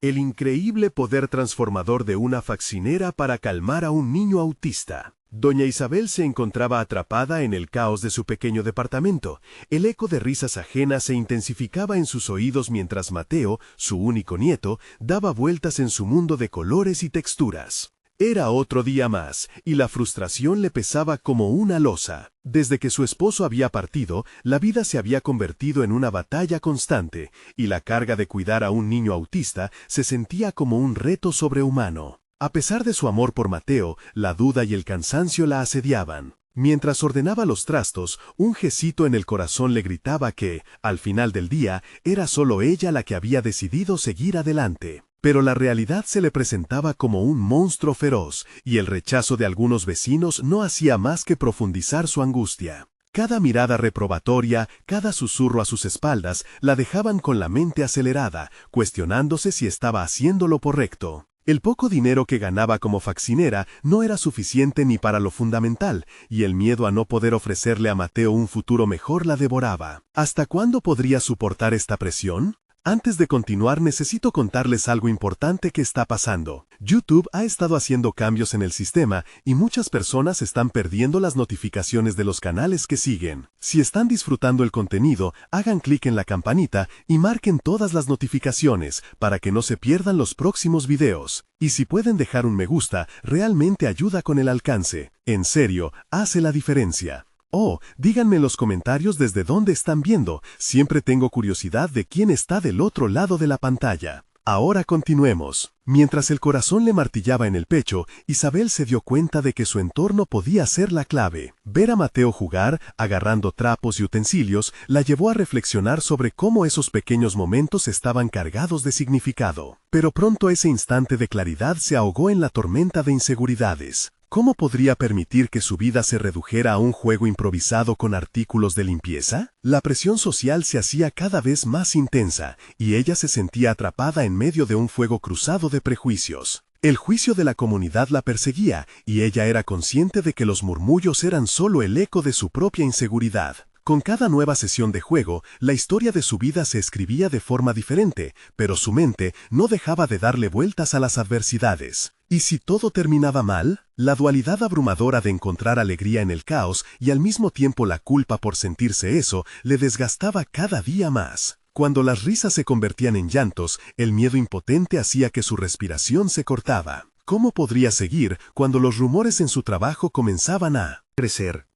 El increíble poder transformador de una faccinera para calmar a un niño autista. Doña Isabel se encontraba atrapada en el caos de su pequeño departamento. El eco de risas ajenas se intensificaba en sus oídos mientras Mateo, su único nieto, daba vueltas en su mundo de colores y texturas. Era otro día más, y la frustración le pesaba como una losa. Desde que su esposo había partido, la vida se había convertido en una batalla constante, y la carga de cuidar a un niño autista se sentía como un reto sobrehumano. A pesar de su amor por Mateo, la duda y el cansancio la asediaban. Mientras ordenaba los trastos, un gecito en el corazón le gritaba que, al final del día, era solo ella la que había decidido seguir adelante. Pero la realidad se le presentaba como un monstruo feroz, y el rechazo de algunos vecinos no hacía más que profundizar su angustia. Cada mirada reprobatoria, cada susurro a sus espaldas, la dejaban con la mente acelerada, cuestionándose si estaba haciendo lo correcto. El poco dinero que ganaba como faccinera no era suficiente ni para lo fundamental, y el miedo a no poder ofrecerle a Mateo un futuro mejor la devoraba. ¿Hasta cuándo podría soportar esta presión? Antes de continuar, necesito contarles algo importante que está pasando. YouTube ha estado haciendo cambios en el sistema y muchas personas están perdiendo las notificaciones de los canales que siguen. Si están disfrutando el contenido, hagan clic en la campanita y marquen todas las notificaciones para que no se pierdan los próximos videos. Y si pueden dejar un me gusta, realmente ayuda con el alcance. En serio, hace la diferencia. Oh, díganme en los comentarios desde dónde están viendo. Siempre tengo curiosidad de quién está del otro lado de la pantalla. Ahora continuemos. Mientras el corazón le martillaba en el pecho, Isabel se dio cuenta de que su entorno podía ser la clave. Ver a Mateo jugar, agarrando trapos y utensilios, la llevó a reflexionar sobre cómo esos pequeños momentos estaban cargados de significado. Pero pronto ese instante de claridad se ahogó en la tormenta de inseguridades. ¿Cómo podría permitir que su vida se redujera a un juego improvisado con artículos de limpieza? La presión social se hacía cada vez más intensa, y ella se sentía atrapada en medio de un fuego cruzado de prejuicios. El juicio de la comunidad la perseguía, y ella era consciente de que los murmullos eran solo el eco de su propia inseguridad. Con cada nueva sesión de juego, la historia de su vida se escribía de forma diferente, pero su mente no dejaba de darle vueltas a las adversidades. ¿Y si todo terminaba mal? La dualidad abrumadora de encontrar alegría en el caos y al mismo tiempo la culpa por sentirse eso le desgastaba cada día más. Cuando las risas se convertían en llantos, el miedo impotente hacía que su respiración se cortaba. ¿Cómo podría seguir cuando los rumores en su trabajo comenzaban a crecer?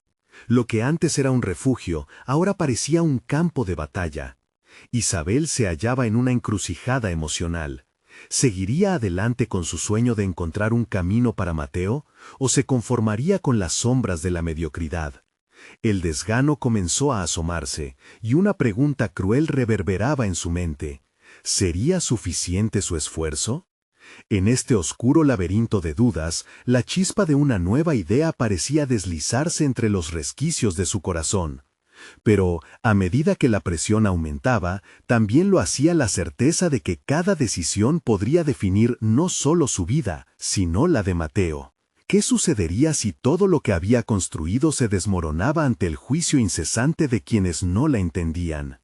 Lo que antes era un refugio, ahora parecía un campo de batalla. Isabel se hallaba en una encrucijada emocional. ¿Seguiría adelante con su sueño de encontrar un camino para Mateo, o se conformaría con las sombras de la mediocridad? El desgano comenzó a asomarse, y una pregunta cruel reverberaba en su mente. ¿Sería suficiente su esfuerzo? En este oscuro laberinto de dudas, la chispa de una nueva idea parecía deslizarse entre los resquicios de su corazón. Pero, a medida que la presión aumentaba, también lo hacía la certeza de que cada decisión podría definir no solo su vida, sino la de Mateo. ¿Qué sucedería si todo lo que había construido se desmoronaba ante el juicio incesante de quienes no la entendían?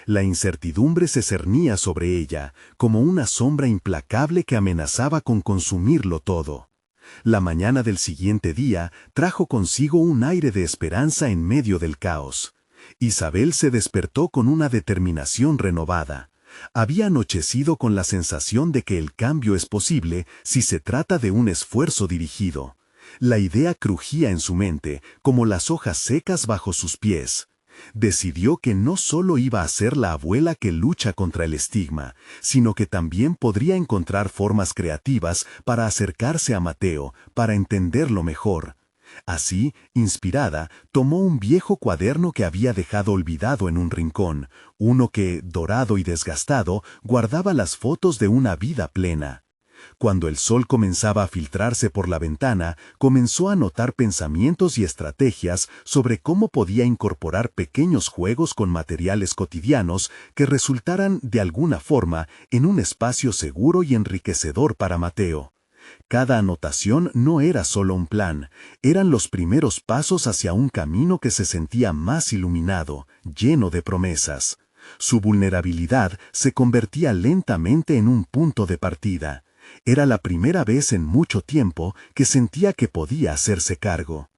La incertidumbre se cernía sobre ella, como una sombra implacable que amenazaba con consumirlo todo. La mañana del siguiente día trajo consigo un aire de esperanza en medio del caos. Isabel se despertó con una determinación renovada. Había anochecido con la sensación de que el cambio es posible si se trata de un esfuerzo dirigido. La idea crujía en su mente, como las hojas secas bajo sus pies. Decidió que no solo iba a ser la abuela que lucha contra el estigma, sino que también podría encontrar formas creativas para acercarse a Mateo, para entenderlo mejor. Así, inspirada, tomó un viejo cuaderno que había dejado olvidado en un rincón, uno que, dorado y desgastado, guardaba las fotos de una vida plena. Cuando el sol comenzaba a filtrarse por la ventana, comenzó a notar pensamientos y estrategias sobre cómo podía incorporar pequeños juegos con materiales cotidianos que resultaran, de alguna forma, en un espacio seguro y enriquecedor para Mateo. Cada anotación no era solo un plan, eran los primeros pasos hacia un camino que se sentía más iluminado, lleno de promesas. Su vulnerabilidad se convertía lentamente en un punto de partida. Era la primera vez en mucho tiempo que sentía que podía hacerse cargo.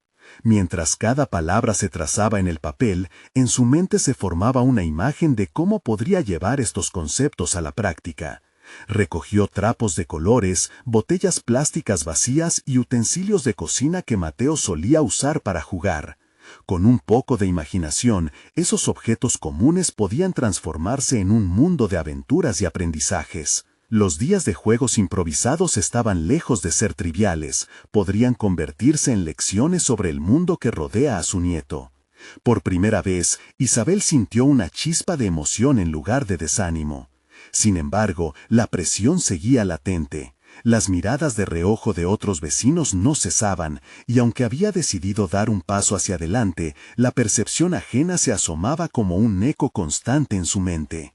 Mientras cada palabra se trazaba en el papel, en su mente se formaba una imagen de cómo podría llevar estos conceptos a la práctica. Recogió trapos de colores, botellas plásticas vacías y utensilios de cocina que Mateo solía usar para jugar. Con un poco de imaginación, esos objetos comunes podían transformarse en un mundo de aventuras y aprendizajes. Los días de juegos improvisados estaban lejos de ser triviales, podrían convertirse en lecciones sobre el mundo que rodea a su nieto. Por primera vez, Isabel sintió una chispa de emoción en lugar de desánimo. Sin embargo, la presión seguía latente. Las miradas de reojo de otros vecinos no cesaban, y aunque había decidido dar un paso hacia adelante, la percepción ajena se asomaba como un eco constante en su mente.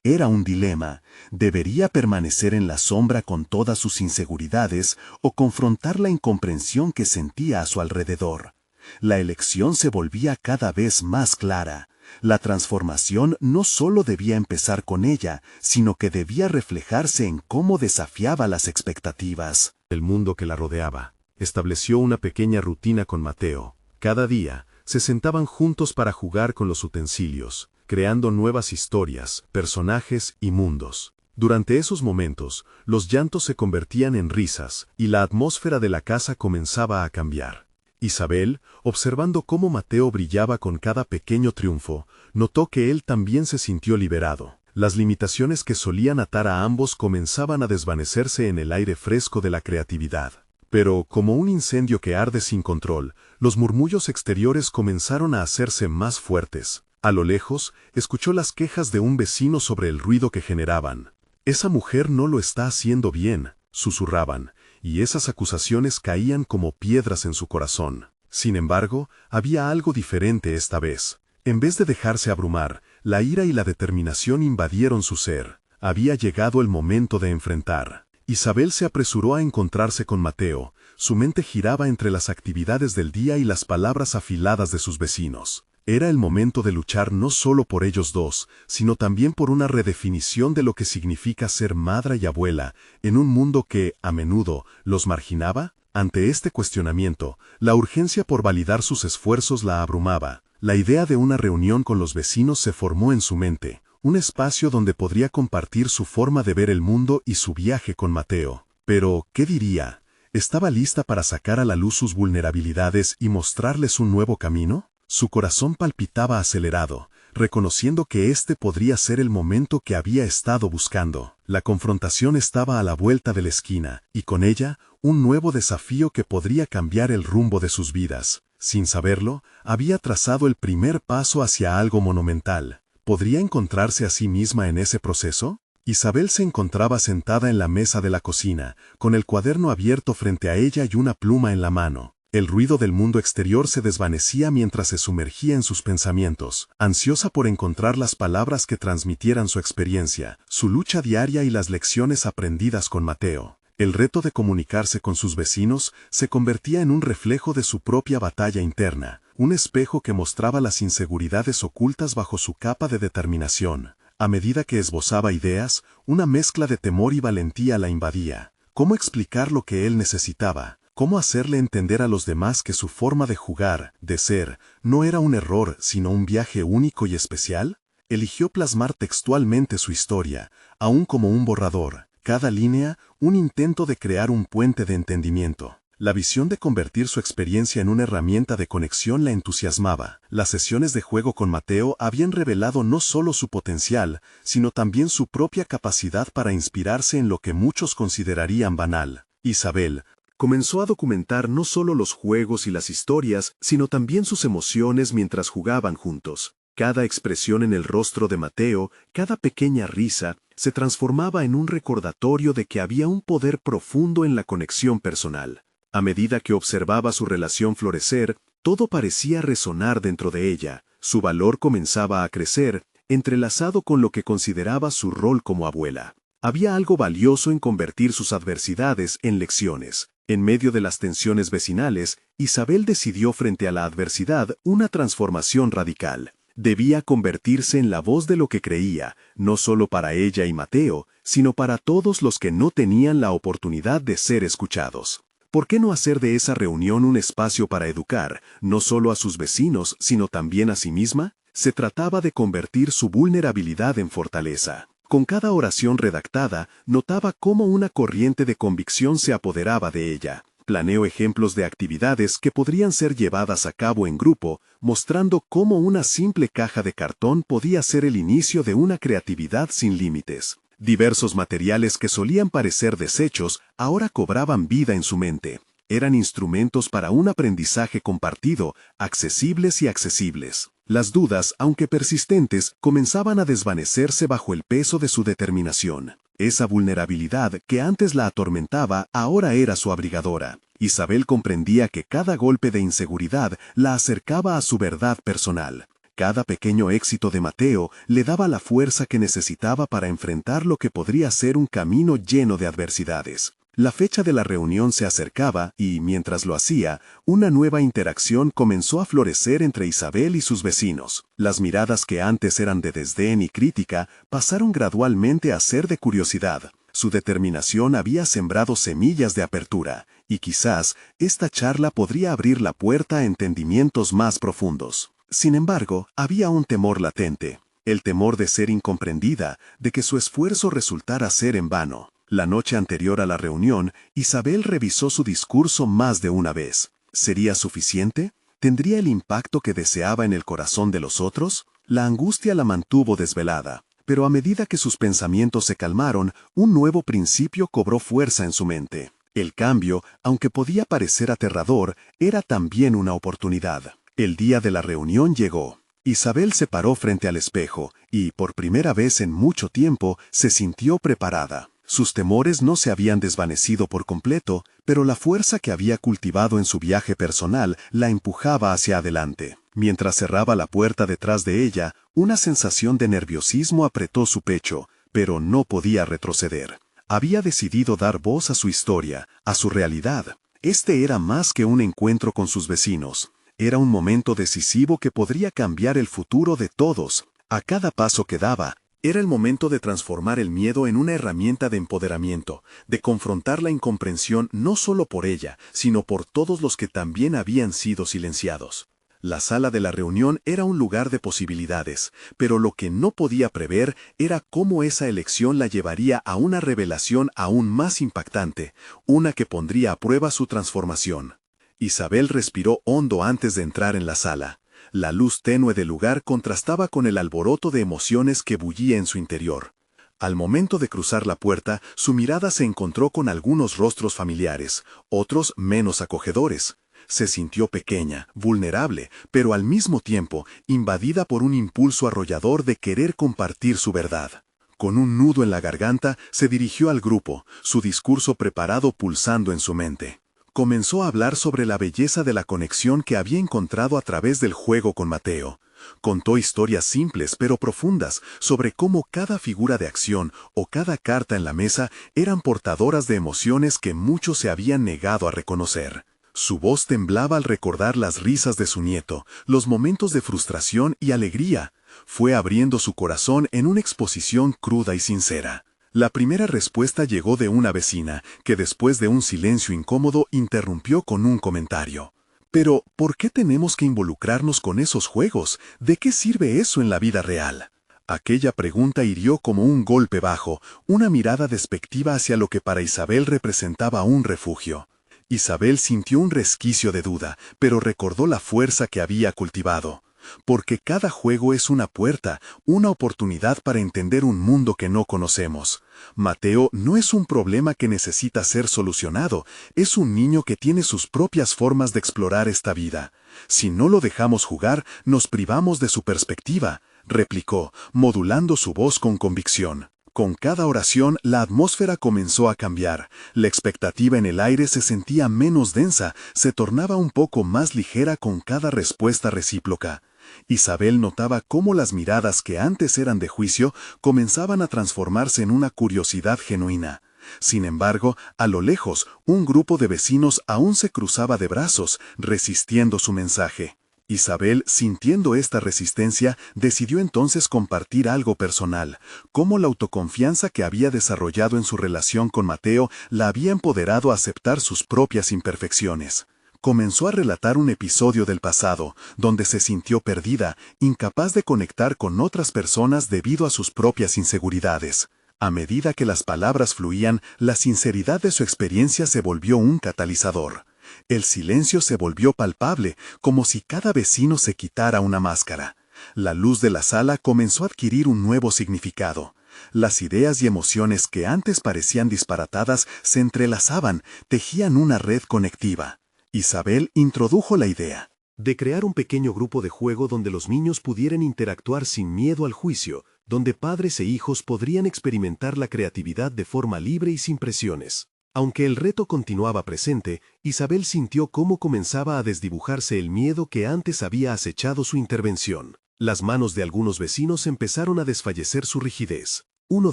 Era un dilema. ¿Debería permanecer en la sombra con todas sus inseguridades o confrontar la incomprensión que sentía a su alrededor? La elección se volvía cada vez más clara. La transformación no solo debía empezar con ella, sino que debía reflejarse en cómo desafiaba las expectativas. El mundo que la rodeaba. Estableció una pequeña rutina con Mateo. Cada día, se sentaban juntos para jugar con los utensilios, creando nuevas historias, personajes y mundos. Durante esos momentos, los llantos se convertían en risas, y la atmósfera de la casa comenzaba a cambiar. Isabel, observando cómo Mateo brillaba con cada pequeño triunfo, notó que él también se sintió liberado. Las limitaciones que solían atar a ambos comenzaban a desvanecerse en el aire fresco de la creatividad. Pero, como un incendio que arde sin control, los murmullos exteriores comenzaron a hacerse más fuertes. A lo lejos, escuchó las quejas de un vecino sobre el ruido que generaban. «Esa mujer no lo está haciendo bien», susurraban, y esas acusaciones caían como piedras en su corazón. Sin embargo, había algo diferente esta vez. En vez de dejarse abrumar, la ira y la determinación invadieron su ser. Había llegado el momento de enfrentar. Isabel se apresuró a encontrarse con Mateo. Su mente giraba entre las actividades del día y las palabras afiladas de sus vecinos. Era el momento de luchar no solo por ellos dos, sino también por una redefinición de lo que significa ser madre y abuela, en un mundo que, a menudo, los marginaba. Ante este cuestionamiento, la urgencia por validar sus esfuerzos la abrumaba. La idea de una reunión con los vecinos se formó en su mente, un espacio donde podría compartir su forma de ver el mundo y su viaje con Mateo. Pero, ¿qué diría? ¿Estaba lista para sacar a la luz sus vulnerabilidades y mostrarles un nuevo camino? Su corazón palpitaba acelerado, reconociendo que este podría ser el momento que había estado buscando. La confrontación estaba a la vuelta de la esquina, y con ella, un nuevo desafío que podría cambiar el rumbo de sus vidas. Sin saberlo, había trazado el primer paso hacia algo monumental. ¿Podría encontrarse a sí misma en ese proceso? Isabel se encontraba sentada en la mesa de la cocina, con el cuaderno abierto frente a ella y una pluma en la mano. El ruido del mundo exterior se desvanecía mientras se sumergía en sus pensamientos, ansiosa por encontrar las palabras que transmitieran su experiencia, su lucha diaria y las lecciones aprendidas con Mateo. El reto de comunicarse con sus vecinos se convertía en un reflejo de su propia batalla interna, un espejo que mostraba las inseguridades ocultas bajo su capa de determinación. A medida que esbozaba ideas, una mezcla de temor y valentía la invadía. ¿Cómo explicar lo que él necesitaba? ¿Cómo hacerle entender a los demás que su forma de jugar, de ser, no era un error, sino un viaje único y especial? Eligió plasmar textualmente su historia, aún como un borrador, cada línea, un intento de crear un puente de entendimiento. La visión de convertir su experiencia en una herramienta de conexión la entusiasmaba. Las sesiones de juego con Mateo habían revelado no solo su potencial, sino también su propia capacidad para inspirarse en lo que muchos considerarían banal. Isabel comenzó a documentar no solo los juegos y las historias, sino también sus emociones mientras jugaban juntos. Cada expresión en el rostro de Mateo, cada pequeña risa, se transformaba en un recordatorio de que había un poder profundo en la conexión personal. A medida que observaba su relación florecer, todo parecía resonar dentro de ella. Su valor comenzaba a crecer, entrelazado con lo que consideraba su rol como abuela. Había algo valioso en convertir sus adversidades en lecciones. En medio de las tensiones vecinales, Isabel decidió frente a la adversidad una transformación radical. Debía convertirse en la voz de lo que creía, no solo para ella y Mateo, sino para todos los que no tenían la oportunidad de ser escuchados. ¿Por qué no hacer de esa reunión un espacio para educar, no solo a sus vecinos, sino también a sí misma? Se trataba de convertir su vulnerabilidad en fortaleza. Con cada oración redactada, notaba cómo una corriente de convicción se apoderaba de ella. Planeó ejemplos de actividades que podrían ser llevadas a cabo en grupo, mostrando cómo una simple caja de cartón podía ser el inicio de una creatividad sin límites. Diversos materiales que solían parecer desechos ahora cobraban vida en su mente. Eran instrumentos para un aprendizaje compartido, accesibles y accesibles. Las dudas, aunque persistentes, comenzaban a desvanecerse bajo el peso de su determinación. Esa vulnerabilidad que antes la atormentaba ahora era su abrigadora. Isabel comprendía que cada golpe de inseguridad la acercaba a su verdad personal. Cada pequeño éxito de Mateo le daba la fuerza que necesitaba para enfrentar lo que podría ser un camino lleno de adversidades. La fecha de la reunión se acercaba y, mientras lo hacía, una nueva interacción comenzó a florecer entre Isabel y sus vecinos. Las miradas que antes eran de desdén y crítica pasaron gradualmente a ser de curiosidad. Su determinación había sembrado semillas de apertura, y quizás esta charla podría abrir la puerta a entendimientos más profundos. Sin embargo, había un temor latente, el temor de ser incomprendida, de que su esfuerzo resultara ser en vano. La noche anterior a la reunión, Isabel revisó su discurso más de una vez. ¿Sería suficiente? ¿Tendría el impacto que deseaba en el corazón de los otros? La angustia la mantuvo desvelada, pero a medida que sus pensamientos se calmaron, un nuevo principio cobró fuerza en su mente. El cambio, aunque podía parecer aterrador, era también una oportunidad. El día de la reunión llegó. Isabel se paró frente al espejo y, por primera vez en mucho tiempo, se sintió preparada. Sus temores no se habían desvanecido por completo, pero la fuerza que había cultivado en su viaje personal la empujaba hacia adelante. Mientras cerraba la puerta detrás de ella, una sensación de nerviosismo apretó su pecho, pero no podía retroceder. Había decidido dar voz a su historia, a su realidad. Este era más que un encuentro con sus vecinos. Era un momento decisivo que podría cambiar el futuro de todos. A cada paso que daba, era el momento de transformar el miedo en una herramienta de empoderamiento, de confrontar la incomprensión no solo por ella, sino por todos los que también habían sido silenciados. La sala de la reunión era un lugar de posibilidades, pero lo que no podía prever era cómo esa elección la llevaría a una revelación aún más impactante, una que pondría a prueba su transformación. Isabel respiró hondo antes de entrar en la sala. La luz tenue del lugar contrastaba con el alboroto de emociones que bullía en su interior. Al momento de cruzar la puerta, su mirada se encontró con algunos rostros familiares, otros menos acogedores. Se sintió pequeña, vulnerable, pero al mismo tiempo invadida por un impulso arrollador de querer compartir su verdad. Con un nudo en la garganta, se dirigió al grupo, su discurso preparado pulsando en su mente. Comenzó a hablar sobre la belleza de la conexión que había encontrado a través del juego con Mateo. Contó historias simples pero profundas sobre cómo cada figura de acción o cada carta en la mesa eran portadoras de emociones que muchos se habían negado a reconocer. Su voz temblaba al recordar las risas de su nieto, los momentos de frustración y alegría. Fue abriendo su corazón en una exposición cruda y sincera. La primera respuesta llegó de una vecina, que después de un silencio incómodo interrumpió con un comentario. Pero, ¿por qué tenemos que involucrarnos con esos juegos? ¿De qué sirve eso en la vida real? Aquella pregunta hirió como un golpe bajo, una mirada despectiva hacia lo que para Isabel representaba un refugio. Isabel sintió un resquicio de duda, pero recordó la fuerza que había cultivado. Porque cada juego es una puerta, una oportunidad para entender un mundo que no conocemos. Mateo no es un problema que necesita ser solucionado, es un niño que tiene sus propias formas de explorar esta vida. Si no lo dejamos jugar, nos privamos de su perspectiva, replicó, modulando su voz con convicción. Con cada oración, la atmósfera comenzó a cambiar. La expectativa en el aire se sentía menos densa, se tornaba un poco más ligera con cada respuesta recíproca. Isabel notaba cómo las miradas que antes eran de juicio comenzaban a transformarse en una curiosidad genuina. Sin embargo, a lo lejos, un grupo de vecinos aún se cruzaba de brazos, resistiendo su mensaje. Isabel, sintiendo esta resistencia, decidió entonces compartir algo personal, cómo la autoconfianza que había desarrollado en su relación con Mateo la había empoderado a aceptar sus propias imperfecciones. Comenzó a relatar un episodio del pasado, donde se sintió perdida, incapaz de conectar con otras personas debido a sus propias inseguridades. A medida que las palabras fluían, la sinceridad de su experiencia se volvió un catalizador. El silencio se volvió palpable, como si cada vecino se quitara una máscara. La luz de la sala comenzó a adquirir un nuevo significado. Las ideas y emociones que antes parecían disparatadas se entrelazaban, tejían una red conectiva. Isabel introdujo la idea de crear un pequeño grupo de juego donde los niños pudieran interactuar sin miedo al juicio, donde padres e hijos podrían experimentar la creatividad de forma libre y sin presiones. Aunque el reto continuaba presente, Isabel sintió cómo comenzaba a desdibujarse el miedo que antes había acechado su intervención. Las manos de algunos vecinos empezaron a desfallecer su rigidez. Uno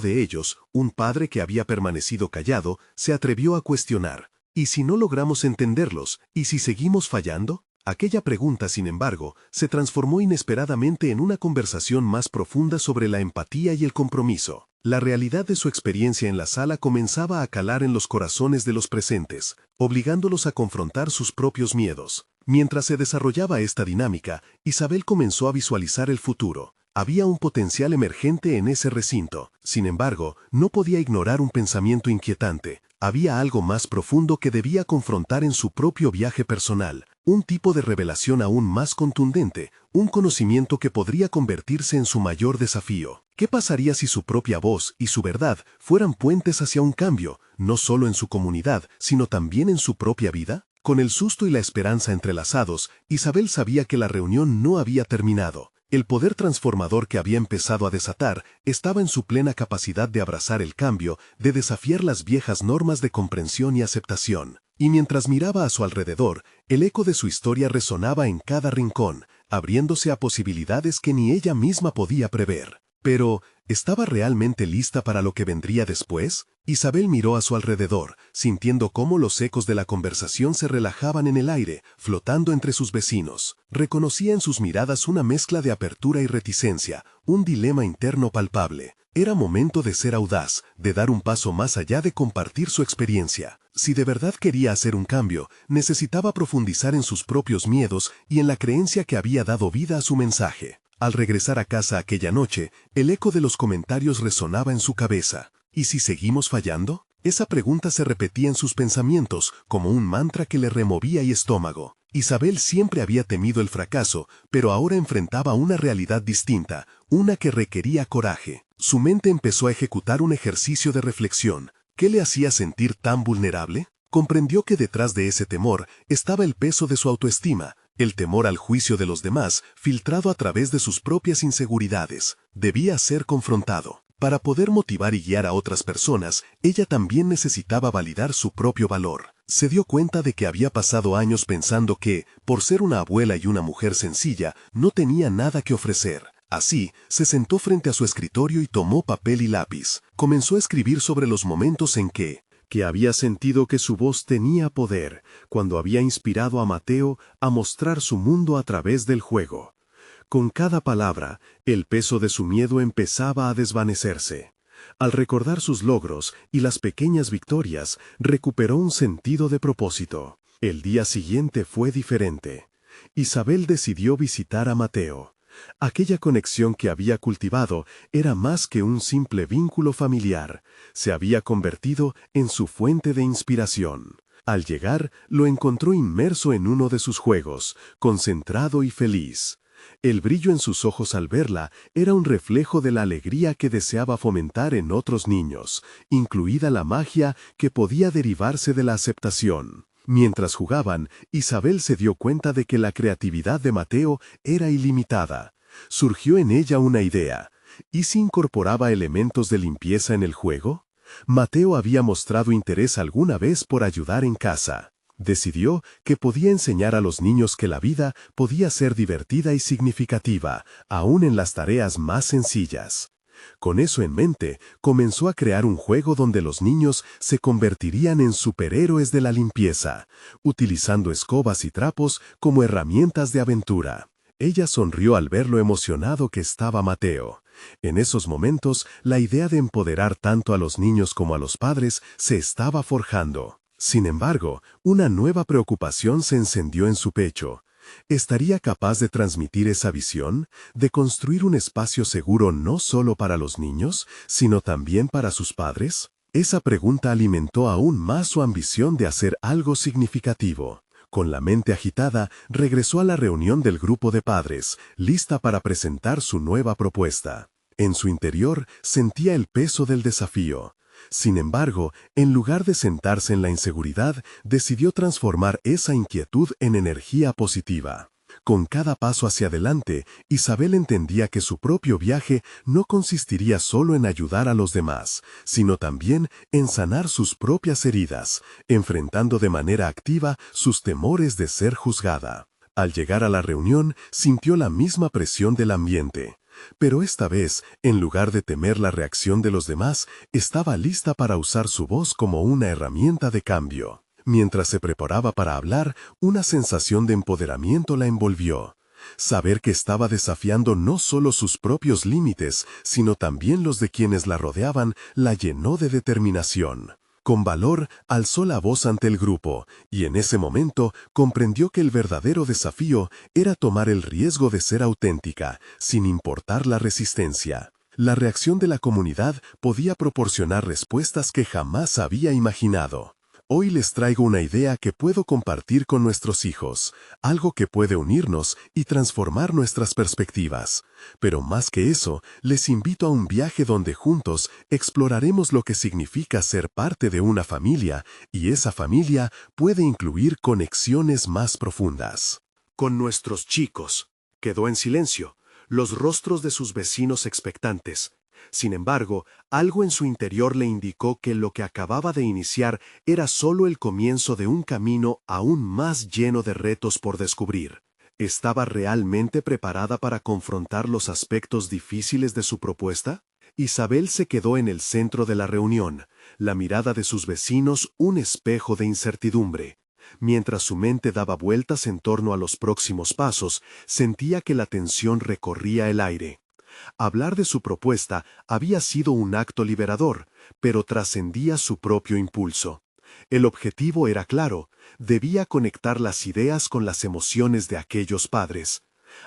de ellos, un padre que había permanecido callado, se atrevió a cuestionar: ¿y si no logramos entenderlos? ¿Y si seguimos fallando? Aquella pregunta, sin embargo, se transformó inesperadamente en una conversación más profunda sobre la empatía y el compromiso. La realidad de su experiencia en la sala comenzaba a calar en los corazones de los presentes, obligándolos a confrontar sus propios miedos. Mientras se desarrollaba esta dinámica, Isabel comenzó a visualizar el futuro. Había un potencial emergente en ese recinto. Sin embargo, no podía ignorar un pensamiento inquietante. Había algo más profundo que debía confrontar en su propio viaje personal, un tipo de revelación aún más contundente, un conocimiento que podría convertirse en su mayor desafío. ¿Qué pasaría si su propia voz y su verdad fueran puentes hacia un cambio, no solo en su comunidad, sino también en su propia vida? Con el susto y la esperanza entrelazados, Isabel sabía que la reunión no había terminado. El poder transformador que había empezado a desatar estaba en su plena capacidad de abrazar el cambio, de desafiar las viejas normas de comprensión y aceptación. Y mientras miraba a su alrededor, el eco de su historia resonaba en cada rincón, abriéndose a posibilidades que ni ella misma podía prever. Pero, ¿estaba realmente lista para lo que vendría después? Isabel miró a su alrededor, sintiendo cómo los ecos de la conversación se relajaban en el aire, flotando entre sus vecinos. Reconocía en sus miradas una mezcla de apertura y reticencia, un dilema interno palpable. Era momento de ser audaz, de dar un paso más allá de compartir su experiencia. Si de verdad quería hacer un cambio, necesitaba profundizar en sus propios miedos y en la creencia que había dado vida a su mensaje. Al regresar a casa aquella noche, el eco de los comentarios resonaba en su cabeza. ¿Y si seguimos fallando? Esa pregunta se repetía en sus pensamientos como un mantra que le removía el estómago. Isabel siempre había temido el fracaso, pero ahora enfrentaba una realidad distinta, una que requería coraje. Su mente empezó a ejecutar un ejercicio de reflexión. ¿Qué le hacía sentir tan vulnerable? Comprendió que detrás de ese temor estaba el peso de su autoestima, el temor al juicio de los demás, filtrado a través de sus propias inseguridades. Debía ser confrontado. Para poder motivar y guiar a otras personas, ella también necesitaba validar su propio valor. Se dio cuenta de que había pasado años pensando que, por ser una abuela y una mujer sencilla, no tenía nada que ofrecer. Así, se sentó frente a su escritorio y tomó papel y lápiz. Comenzó a escribir sobre los momentos en que había sentido que su voz tenía poder, cuando había inspirado a Mateo a mostrar su mundo a través del juego. Con cada palabra, el peso de su miedo empezaba a desvanecerse. Al recordar sus logros y las pequeñas victorias, recuperó un sentido de propósito. El día siguiente fue diferente. Isabel decidió visitar a Mateo. Aquella conexión que había cultivado era más que un simple vínculo familiar. Se había convertido en su fuente de inspiración. Al llegar, lo encontró inmerso en uno de sus juegos, concentrado y feliz. El brillo en sus ojos al verla era un reflejo de la alegría que deseaba fomentar en otros niños, incluida la magia que podía derivarse de la aceptación. Mientras jugaban, Isabel se dio cuenta de que la creatividad de Mateo era ilimitada. Surgió en ella una idea. ¿Y si incorporaba elementos de limpieza en el juego? Mateo había mostrado interés alguna vez por ayudar en casa. Decidió que podía enseñar a los niños que la vida podía ser divertida y significativa, aún en las tareas más sencillas. Con eso en mente, comenzó a crear un juego donde los niños se convertirían en superhéroes de la limpieza, utilizando escobas y trapos como herramientas de aventura. Ella sonrió al ver lo emocionado que estaba Mateo. En esos momentos, la idea de empoderar tanto a los niños como a los padres se estaba forjando. Sin embargo, una nueva preocupación se encendió en su pecho. ¿Estaría capaz de transmitir esa visión, de construir un espacio seguro no solo para los niños, sino también para sus padres? Esa pregunta alimentó aún más su ambición de hacer algo significativo. Con la mente agitada, regresó a la reunión del grupo de padres, lista para presentar su nueva propuesta. En su interior sentía el peso del desafío. Sin embargo, en lugar de sentarse en la inseguridad, decidió transformar esa inquietud en energía positiva. Con cada paso hacia adelante, Isabel entendía que su propio viaje no consistiría solo en ayudar a los demás, sino también en sanar sus propias heridas, enfrentando de manera activa sus temores de ser juzgada. Al llegar a la reunión, sintió la misma presión del ambiente. Pero esta vez, en lugar de temer la reacción de los demás, estaba lista para usar su voz como una herramienta de cambio. Mientras se preparaba para hablar, una sensación de empoderamiento la envolvió. Saber que estaba desafiando no solo sus propios límites, sino también los de quienes la rodeaban, la llenó de determinación. Con valor, alzó la voz ante el grupo, y en ese momento comprendió que el verdadero desafío era tomar el riesgo de ser auténtica, sin importar la resistencia. La reacción de la comunidad podía proporcionar respuestas que jamás había imaginado. Hoy les traigo una idea que puedo compartir con nuestros hijos, algo que puede unirnos y transformar nuestras perspectivas. Pero más que eso, les invito a un viaje donde juntos exploraremos lo que significa ser parte de una familia, y esa familia puede incluir conexiones más profundas. Con nuestros chicos. Quedó en silencio, los rostros de sus vecinos expectantes. Sin embargo, algo en su interior le indicó que lo que acababa de iniciar era solo el comienzo de un camino aún más lleno de retos por descubrir. ¿Estaba realmente preparada para confrontar los aspectos difíciles de su propuesta? Isabel se quedó en el centro de la reunión, la mirada de sus vecinos un espejo de incertidumbre. Mientras su mente daba vueltas en torno a los próximos pasos, sentía que la tensión recorría el aire. Hablar de su propuesta había sido un acto liberador, pero trascendía su propio impulso. El objetivo era claro, debía conectar las ideas con las emociones de aquellos padres.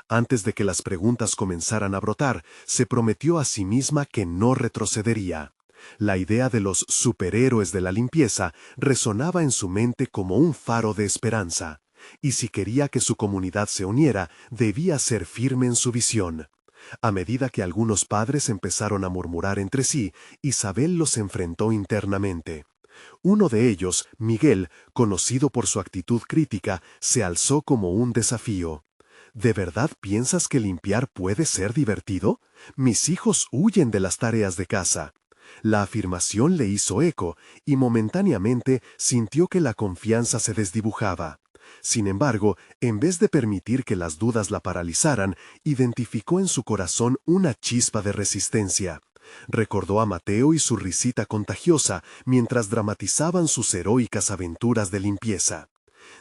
Antes de que las preguntas comenzaran a brotar, se prometió a sí misma que no retrocedería. La idea de los superhéroes de la limpieza resonaba en su mente como un faro de esperanza, y si quería que su comunidad se uniera, debía ser firme en su visión. A medida que algunos padres empezaron a murmurar entre sí, Isabel los enfrentó internamente. Uno de ellos, Miguel, conocido por su actitud crítica, se alzó como un desafío. ¿De verdad piensas que limpiar puede ser divertido? Mis hijos huyen de las tareas de casa. La afirmación le hizo eco, y momentáneamente sintió que la confianza se desdibujaba. Sin embargo, en vez de permitir que las dudas la paralizaran, identificó en su corazón una chispa de resistencia. Recordó a Mateo y su risita contagiosa mientras dramatizaban sus heroicas aventuras de limpieza.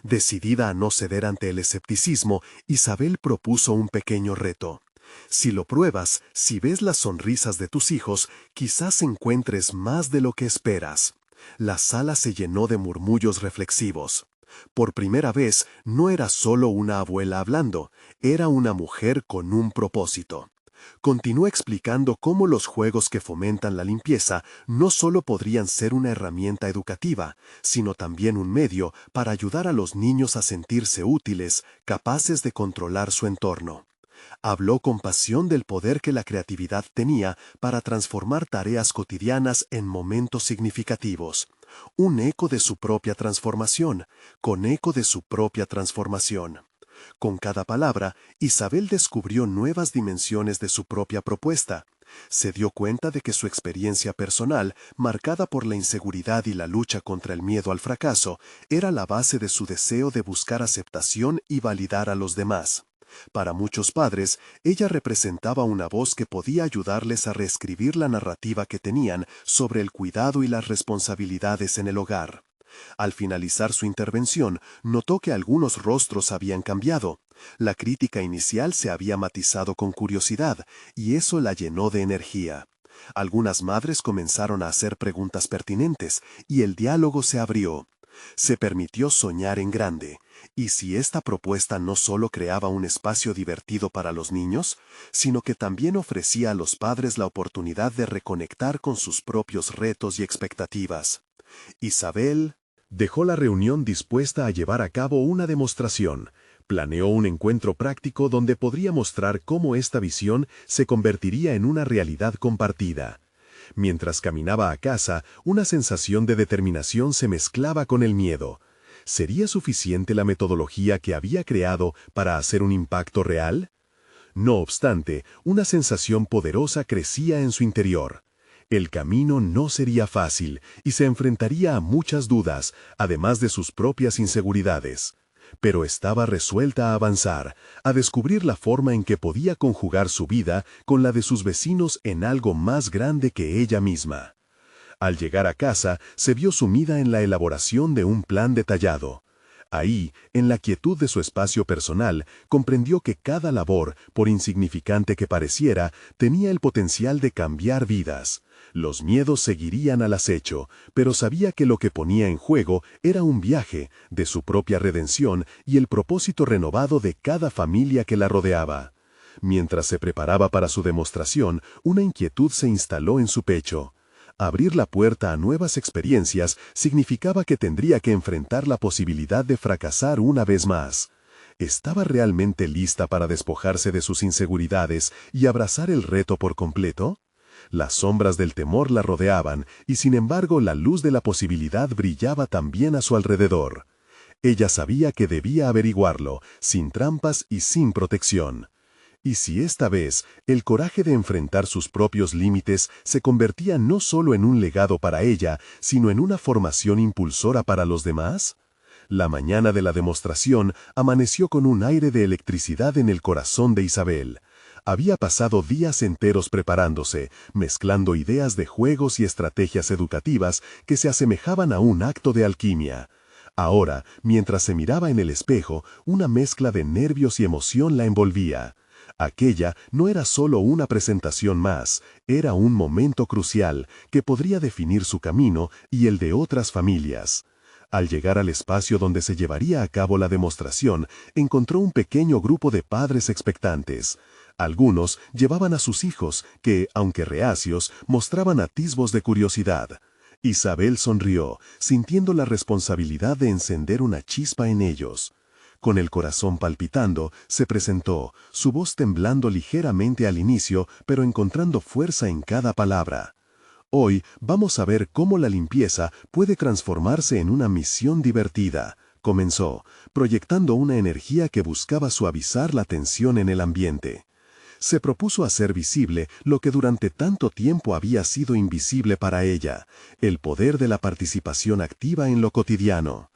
Decidida a no ceder ante el escepticismo, Isabel propuso un pequeño reto. Si lo pruebas, si ves las sonrisas de tus hijos, quizás encuentres más de lo que esperas. La sala se llenó de murmullos reflexivos. Por primera vez, no era solo una abuela hablando, era una mujer con un propósito. Continuó explicando cómo los juegos que fomentan la limpieza no solo podrían ser una herramienta educativa, sino también un medio para ayudar a los niños a sentirse útiles, capaces de controlar su entorno. Habló con pasión del poder que la creatividad tenía para transformar tareas cotidianas en momentos significativos. Un eco de su propia transformación, con eco de su propia transformación. Con cada palabra, Isabel descubrió nuevas dimensiones de su propia propuesta. Se dio cuenta de que su experiencia personal, marcada por la inseguridad y la lucha contra el miedo al fracaso, era la base de su deseo de buscar aceptación y validar a los demás. Para muchos padres, ella representaba una voz que podía ayudarles a reescribir la narrativa que tenían sobre el cuidado y las responsabilidades en el hogar. Al finalizar su intervención, notó que algunos rostros habían cambiado. La crítica inicial se había matizado con curiosidad, y eso la llenó de energía. Algunas madres comenzaron a hacer preguntas pertinentes, y el diálogo se abrió. Se permitió soñar en grande. ¿Y si esta propuesta no solo creaba un espacio divertido para los niños, sino que también ofrecía a los padres la oportunidad de reconectar con sus propios retos y expectativas? Isabel dejó la reunión dispuesta a llevar a cabo una demostración. Planeó un encuentro práctico donde podría mostrar cómo esta visión se convertiría en una realidad compartida. Mientras caminaba a casa, una sensación de determinación se mezclaba con el miedo. ¿Sería suficiente la metodología que había creado para hacer un impacto real? No obstante, una sensación poderosa crecía en su interior. El camino no sería fácil y se enfrentaría a muchas dudas, además de sus propias inseguridades. Pero estaba resuelta a avanzar, a descubrir la forma en que podía conjugar su vida con la de sus vecinos en algo más grande que ella misma. Al llegar a casa, se vio sumida en la elaboración de un plan detallado. Ahí, en la quietud de su espacio personal, comprendió que cada labor, por insignificante que pareciera, tenía el potencial de cambiar vidas. Los miedos seguirían al acecho, pero sabía que lo que ponía en juego era un viaje, de su propia redención y el propósito renovado de cada familia que la rodeaba. Mientras se preparaba para su demostración, una inquietud se instaló en su pecho. Abrir la puerta a nuevas experiencias significaba que tendría que enfrentar la posibilidad de fracasar una vez más. ¿Estaba realmente lista para despojarse de sus inseguridades y abrazar el reto por completo? Las sombras del temor la rodeaban, y sin embargo la luz de la posibilidad brillaba también a su alrededor. Ella sabía que debía averiguarlo, sin trampas y sin protección. Y si esta vez el coraje de enfrentar sus propios límites se convertía no solo en un legado para ella, sino en una formación impulsora para los demás? La mañana de la demostración amaneció con un aire de electricidad en el corazón de Isabel. Había pasado días enteros preparándose, mezclando ideas de juegos y estrategias educativas que se asemejaban a un acto de alquimia. Ahora, mientras se miraba en el espejo, una mezcla de nervios y emoción la envolvía. Aquella no era solo una presentación más, era un momento crucial que podría definir su camino y el de otras familias. Al llegar al espacio donde se llevaría a cabo la demostración, encontró un pequeño grupo de padres expectantes. Algunos llevaban a sus hijos, que, aunque reacios, mostraban atisbos de curiosidad. Isabel sonrió, sintiendo la responsabilidad de encender una chispa en ellos. Con el corazón palpitando, se presentó, su voz temblando ligeramente al inicio, pero encontrando fuerza en cada palabra. Hoy vamos a ver cómo la limpieza puede transformarse en una misión divertida, comenzó, proyectando una energía que buscaba suavizar la tensión en el ambiente. Se propuso hacer visible lo que durante tanto tiempo había sido invisible para ella, el poder de la participación activa en lo cotidiano.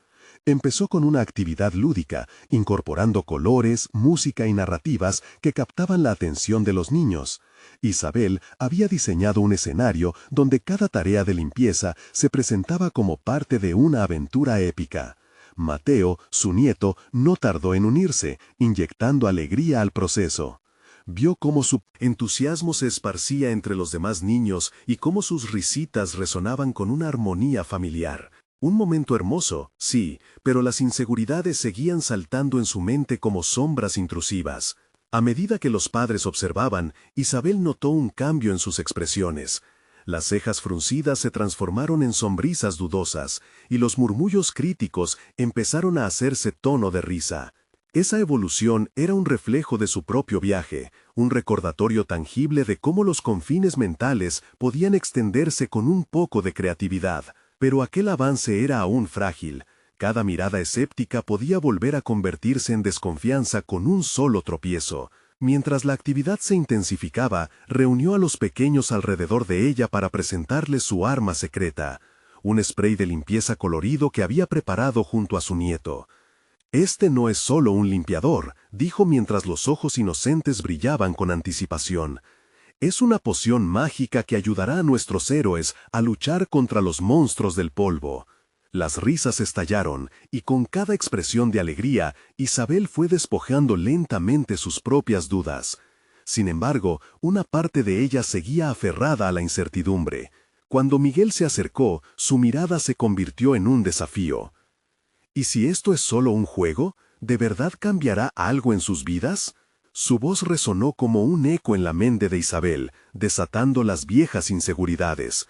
Empezó con una actividad lúdica, incorporando colores, música y narrativas que captaban la atención de los niños. Isabel había diseñado un escenario donde cada tarea de limpieza se presentaba como parte de una aventura épica. Mateo, su nieto, no tardó en unirse, inyectando alegría al proceso. Vio cómo su entusiasmo se esparcía entre los demás niños y cómo sus risitas resonaban con una armonía familiar. Un momento hermoso, sí, pero las inseguridades seguían saltando en su mente como sombras intrusivas. A medida que los padres observaban, Isabel notó un cambio en sus expresiones. Las cejas fruncidas se transformaron en sonrisas dudosas, y los murmullos críticos empezaron a hacerse tono de risa. Esa evolución era un reflejo de su propio viaje, un recordatorio tangible de cómo los confines mentales podían extenderse con un poco de creatividad. Pero aquel avance era aún frágil. Cada mirada escéptica podía volver a convertirse en desconfianza con un solo tropiezo. Mientras la actividad se intensificaba, reunió a los pequeños alrededor de ella para presentarles su arma secreta, un spray de limpieza colorido que había preparado junto a su nieto. «Este no es solo un limpiador», dijo mientras los ojos inocentes brillaban con anticipación. «Es una poción mágica que ayudará a nuestros héroes a luchar contra los monstruos del polvo». Las risas estallaron, y con cada expresión de alegría, Isabel fue despojando lentamente sus propias dudas. Sin embargo, una parte de ella seguía aferrada a la incertidumbre. Cuando Miguel se acercó, su mirada se convirtió en un desafío. ¿Y si esto es solo un juego? ¿De verdad cambiará algo en sus vidas? Su voz resonó como un eco en la mente de Isabel, desatando las viejas inseguridades.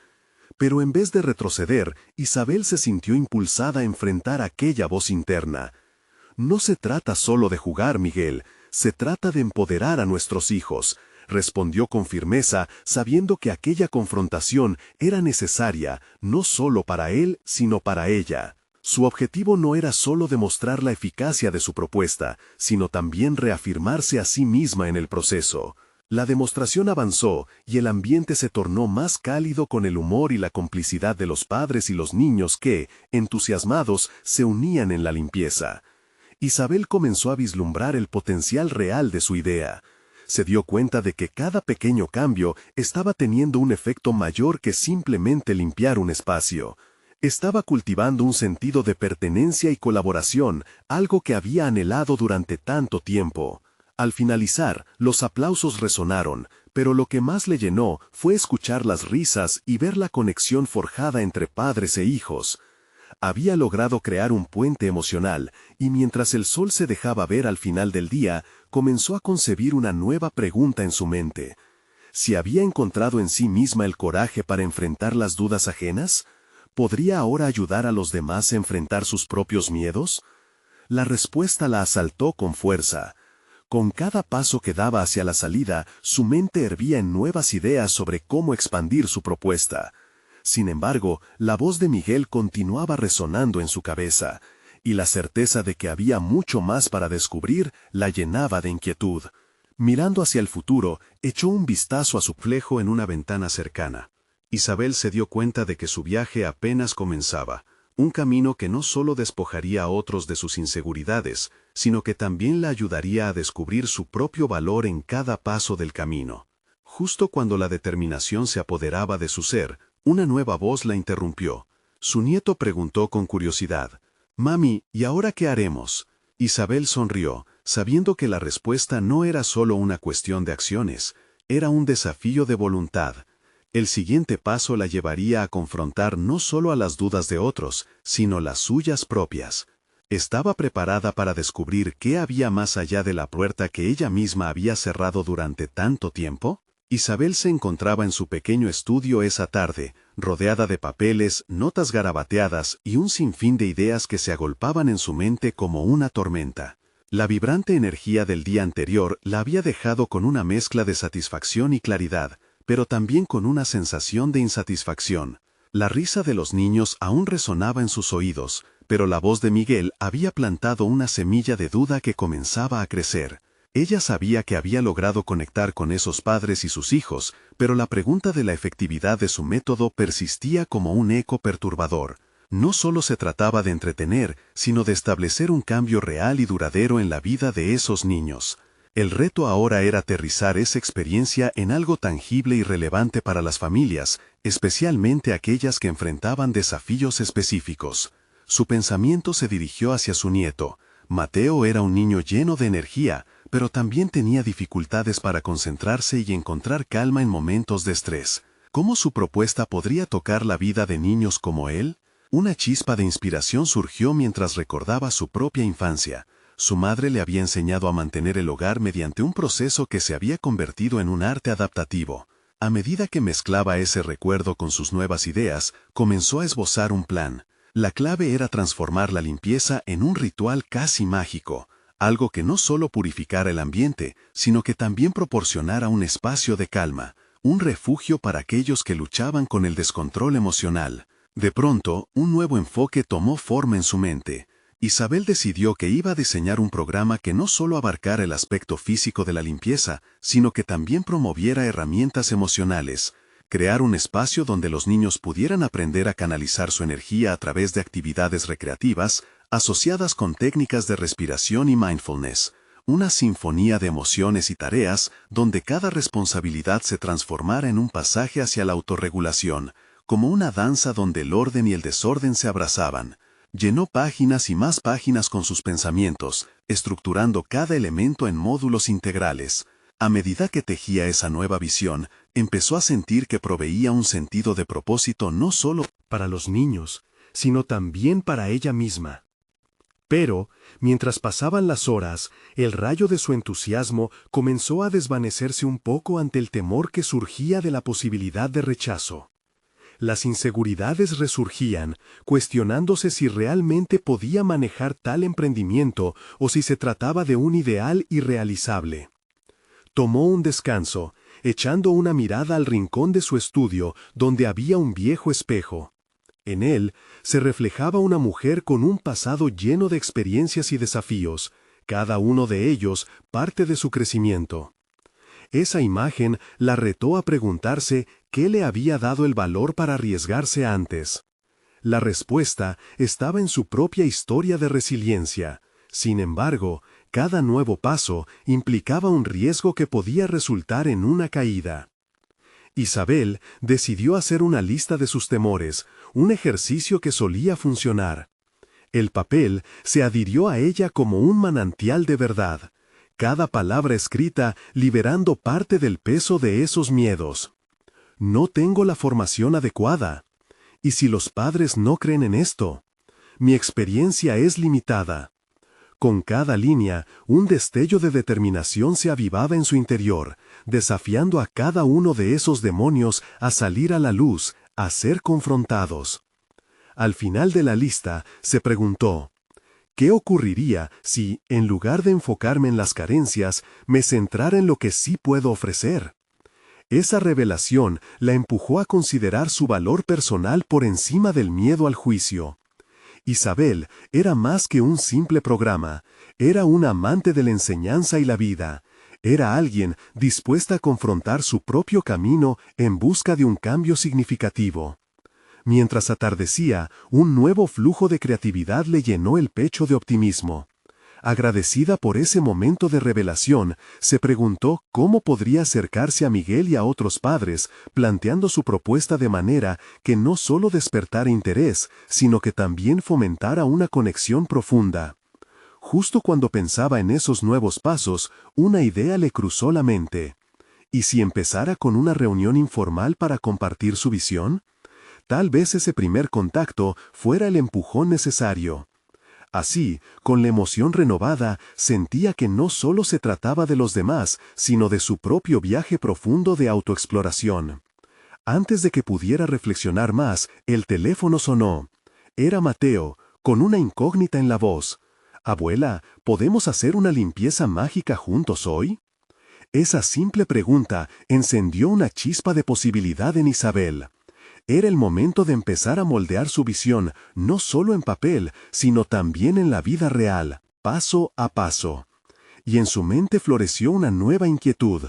Pero en vez de retroceder, Isabel se sintió impulsada a enfrentar aquella voz interna. «No se trata solo de jugar, Miguel, se trata de empoderar a nuestros hijos», respondió con firmeza, sabiendo que aquella confrontación era necesaria, no solo para él, sino para ella. Su objetivo no era solo demostrar la eficacia de su propuesta, sino también reafirmarse a sí misma en el proceso. La demostración avanzó y el ambiente se tornó más cálido con el humor y la complicidad de los padres y los niños que, entusiasmados, se unían en la limpieza. Isabel comenzó a vislumbrar el potencial real de su idea. Se dio cuenta de que cada pequeño cambio estaba teniendo un efecto mayor que simplemente limpiar un espacio. Estaba cultivando un sentido de pertenencia y colaboración, algo que había anhelado durante tanto tiempo. Al finalizar, los aplausos resonaron, pero lo que más le llenó fue escuchar las risas y ver la conexión forjada entre padres e hijos. Había logrado crear un puente emocional, y mientras el sol se dejaba ver al final del día, comenzó a concebir una nueva pregunta en su mente. ¿Si había encontrado en sí misma el coraje para enfrentar las dudas ajenas? ¿Podría ahora ayudar a los demás a enfrentar sus propios miedos? La respuesta la asaltó con fuerza. Con cada paso que daba hacia la salida, su mente hervía en nuevas ideas sobre cómo expandir su propuesta. Sin embargo, la voz de Miguel continuaba resonando en su cabeza, y la certeza de que había mucho más para descubrir la llenaba de inquietud. Mirando hacia el futuro, echó un vistazo a su reflejo en una ventana cercana. Isabel se dio cuenta de que su viaje apenas comenzaba, un camino que no solo despojaría a otros de sus inseguridades, sino que también la ayudaría a descubrir su propio valor en cada paso del camino. Justo cuando la determinación se apoderaba de su ser, una nueva voz la interrumpió. Su nieto preguntó con curiosidad, «Mami, ¿y ahora qué haremos?» Isabel sonrió, sabiendo que la respuesta no era solo una cuestión de acciones, era un desafío de voluntad. El siguiente paso la llevaría a confrontar no solo a las dudas de otros, sino las suyas propias. ¿Estaba preparada para descubrir qué había más allá de la puerta que ella misma había cerrado durante tanto tiempo? Isabel se encontraba en su pequeño estudio esa tarde, rodeada de papeles, notas garabateadas y un sinfín de ideas que se agolpaban en su mente como una tormenta. La vibrante energía del día anterior la había dejado con una mezcla de satisfacción y claridad, pero también con una sensación de insatisfacción. La risa de los niños aún resonaba en sus oídos, pero la voz de Miguel había plantado una semilla de duda que comenzaba a crecer. Ella sabía que había logrado conectar con esos padres y sus hijos, pero la pregunta de la efectividad de su método persistía como un eco perturbador. No solo se trataba de entretener, sino de establecer un cambio real y duradero en la vida de esos niños. El reto ahora era aterrizar esa experiencia en algo tangible y relevante para las familias, especialmente aquellas que enfrentaban desafíos específicos. Su pensamiento se dirigió hacia su nieto. Mateo era un niño lleno de energía, pero también tenía dificultades para concentrarse y encontrar calma en momentos de estrés. ¿Cómo su propuesta podría tocar la vida de niños como él? Una chispa de inspiración surgió mientras recordaba su propia infancia. Su madre le había enseñado a mantener el hogar mediante un proceso que se había convertido en un arte adaptativo. A medida que mezclaba ese recuerdo con sus nuevas ideas, comenzó a esbozar un plan. La clave era transformar la limpieza en un ritual casi mágico, algo que no solo purificara el ambiente, sino que también proporcionara un espacio de calma, un refugio para aquellos que luchaban con el descontrol emocional. De pronto, un nuevo enfoque tomó forma en su mente. Isabel decidió que iba a diseñar un programa que no solo abarcara el aspecto físico de la limpieza, sino que también promoviera herramientas emocionales. Crear un espacio donde los niños pudieran aprender a canalizar su energía a través de actividades recreativas, asociadas con técnicas de respiración y mindfulness. Una sinfonía de emociones y tareas donde cada responsabilidad se transformara en un pasaje hacia la autorregulación. como una danza donde el orden y el desorden se abrazaban. Llenó páginas y más páginas con sus pensamientos, estructurando cada elemento en módulos integrales. A medida que tejía esa nueva visión, empezó a sentir que proveía un sentido de propósito no solo para los niños, sino también para ella misma. Pero, mientras pasaban las horas, el rayo de su entusiasmo comenzó a desvanecerse un poco ante el temor que surgía de la posibilidad de rechazo. Las inseguridades resurgían, cuestionándose si realmente podía manejar tal emprendimiento o si se trataba de un ideal irrealizable. Tomó un descanso, echando una mirada al rincón de su estudio donde había un viejo espejo. En él se reflejaba una mujer con un pasado lleno de experiencias y desafíos, cada uno de ellos parte de su crecimiento. Esa imagen la retó a preguntarse qué le había dado el valor para arriesgarse antes. La respuesta estaba en su propia historia de resiliencia. Sin embargo, cada nuevo paso implicaba un riesgo que podía resultar en una caída. Isabel decidió hacer una lista de sus temores, un ejercicio que solía funcionar. El papel se adhirió a ella como un manantial de verdad, cada palabra escrita liberando parte del peso de esos miedos. No tengo la formación adecuada. ¿Y si los padres no creen en esto? Mi experiencia es limitada. Con cada línea, un destello de determinación se avivaba en su interior, desafiando a cada uno de esos demonios a salir a la luz, a ser confrontados. Al final de la lista, se preguntó, ¿qué ocurriría si, en lugar de enfocarme en las carencias, me centrara en lo que sí puedo ofrecer? Esa revelación la empujó a considerar su valor personal por encima del miedo al juicio. Isabel era más que un simple programa, era una amante de la enseñanza y la vida, era alguien dispuesta a confrontar su propio camino en busca de un cambio significativo. Mientras atardecía, un nuevo flujo de creatividad le llenó el pecho de optimismo. Agradecida por ese momento de revelación, se preguntó cómo podría acercarse a Miguel y a otros padres, planteando su propuesta de manera que no solo despertara interés, sino que también fomentara una conexión profunda. Justo cuando pensaba en esos nuevos pasos, una idea le cruzó la mente. ¿Y si empezara con una reunión informal para compartir su visión? Tal vez ese primer contacto fuera el empujón necesario. Así, con la emoción renovada, sentía que no solo se trataba de los demás, sino de su propio viaje profundo de autoexploración. Antes de que pudiera reflexionar más, el teléfono sonó. Era Mateo, con una incógnita en la voz. «Abuela, ¿podemos hacer una limpieza mágica juntos hoy?» Esa simple pregunta encendió una chispa de posibilidad en Isabel. Era el momento de empezar a moldear su visión, no solo en papel, sino también en la vida real, paso a paso. Y en su mente floreció una nueva inquietud.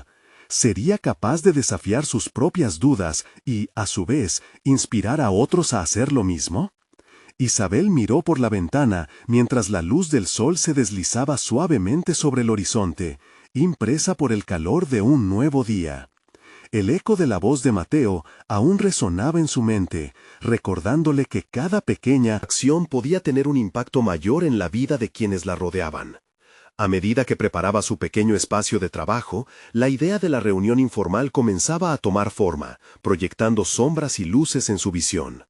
¿Sería capaz de desafiar sus propias dudas y, a su vez, inspirar a otros a hacer lo mismo? Isabel miró por la ventana mientras la luz del sol se deslizaba suavemente sobre el horizonte, impresa por el calor de un nuevo día. El eco de la voz de Mateo aún resonaba en su mente, recordándole que cada pequeña acción podía tener un impacto mayor en la vida de quienes la rodeaban. A medida que preparaba su pequeño espacio de trabajo, la idea de la reunión informal comenzaba a tomar forma, proyectando sombras y luces en su visión.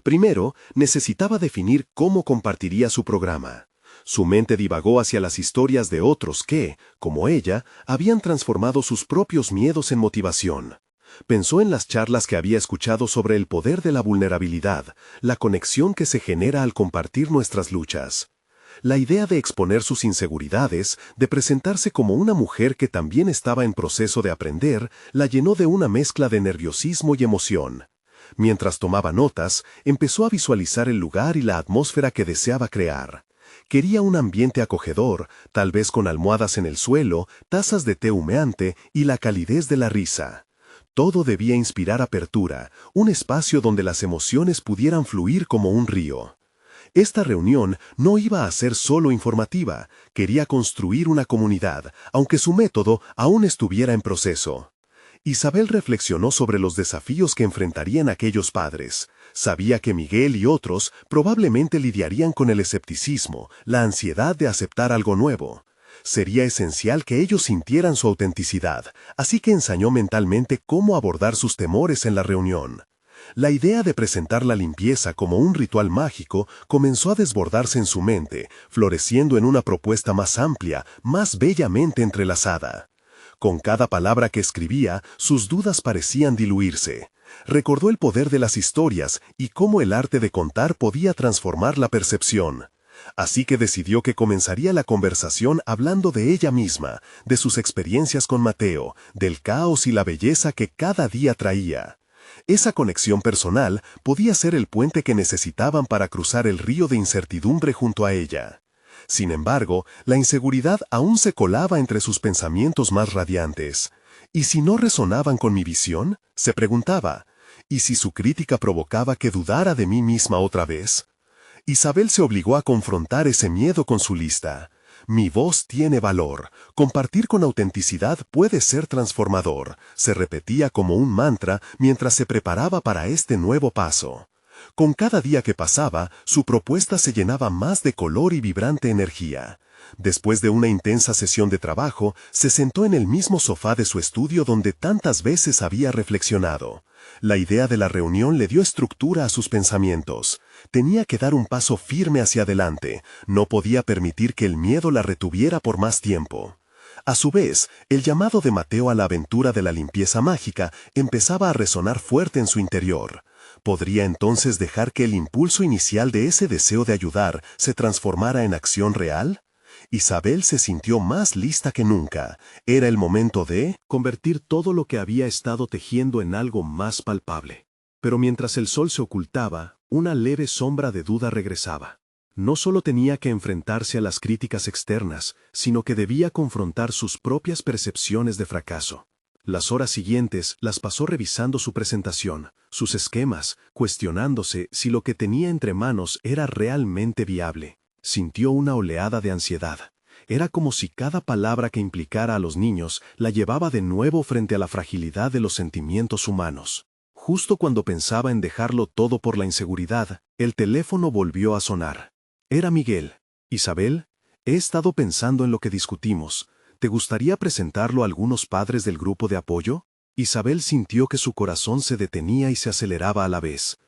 Primero, necesitaba definir cómo compartiría su programa. Su mente divagó hacia las historias de otros que, como ella, habían transformado sus propios miedos en motivación. Pensó en las charlas que había escuchado sobre el poder de la vulnerabilidad, la conexión que se genera al compartir nuestras luchas. La idea de exponer sus inseguridades, de presentarse como una mujer que también estaba en proceso de aprender, la llenó de una mezcla de nerviosismo y emoción. Mientras tomaba notas, empezó a visualizar el lugar y la atmósfera que deseaba crear. Quería un ambiente acogedor, tal vez con almohadas en el suelo, tazas de té humeante y la calidez de la risa. Todo debía inspirar apertura, un espacio donde las emociones pudieran fluir como un río. Esta reunión no iba a ser solo informativa, quería construir una comunidad, aunque su método aún estuviera en proceso. Isabel reflexionó sobre los desafíos que enfrentarían aquellos padres. Sabía que Miguel y otros probablemente lidiarían con el escepticismo, la ansiedad de aceptar algo nuevo. Sería esencial que ellos sintieran su autenticidad, así que ensayó mentalmente cómo abordar sus temores en la reunión. La idea de presentar la limpieza como un ritual mágico comenzó a desbordarse en su mente, floreciendo en una propuesta más amplia, más bellamente entrelazada. Con cada palabra que escribía, sus dudas parecían diluirse. Recordó el poder de las historias y cómo el arte de contar podía transformar la percepción. Así que decidió que comenzaría la conversación hablando de ella misma, de sus experiencias con Mateo, del caos y la belleza que cada día traía. Esa conexión personal podía ser el puente que necesitaban para cruzar el río de incertidumbre junto a ella. Sin embargo, la inseguridad aún se colaba entre sus pensamientos más radiantes. ¿Y si no resonaban con mi visión?, se preguntaba. ¿Y si su crítica provocaba que dudara de mí misma otra vez? Isabel se obligó a confrontar ese miedo con su lista. Mi voz tiene valor. Compartir con autenticidad puede ser transformador, se repetía como un mantra mientras se preparaba para este nuevo paso. Con cada día que pasaba, su propuesta se llenaba más de color y vibrante energía. Después de una intensa sesión de trabajo, se sentó en el mismo sofá de su estudio donde tantas veces había reflexionado. La idea de la reunión le dio estructura a sus pensamientos. Tenía que dar un paso firme hacia adelante, no podía permitir que el miedo la retuviera por más tiempo. A su vez, el llamado de Mateo a la aventura de la limpieza mágica empezaba a resonar fuerte en su interior. ¿Podría entonces dejar que el impulso inicial de ese deseo de ayudar se transformara en acción real? Isabel se sintió más lista que nunca. Era el momento de convertir todo lo que había estado tejiendo en algo más palpable. Pero mientras el sol se ocultaba, una leve sombra de duda regresaba. No solo tenía que enfrentarse a las críticas externas, sino que debía confrontar sus propias percepciones de fracaso. Las horas siguientes las pasó revisando su presentación, sus esquemas, cuestionándose si lo que tenía entre manos era realmente viable. Sintió una oleada de ansiedad. Era como si cada palabra que implicara a los niños la llevaba de nuevo frente a la fragilidad de los sentimientos humanos. Justo cuando pensaba en dejarlo todo por la inseguridad, el teléfono volvió a sonar. Era Miguel. Isabel, he estado pensando en lo que discutimos. ¿Te gustaría presentarlo a algunos padres del grupo de apoyo? Isabel sintió que su corazón se detenía y se aceleraba a la vez.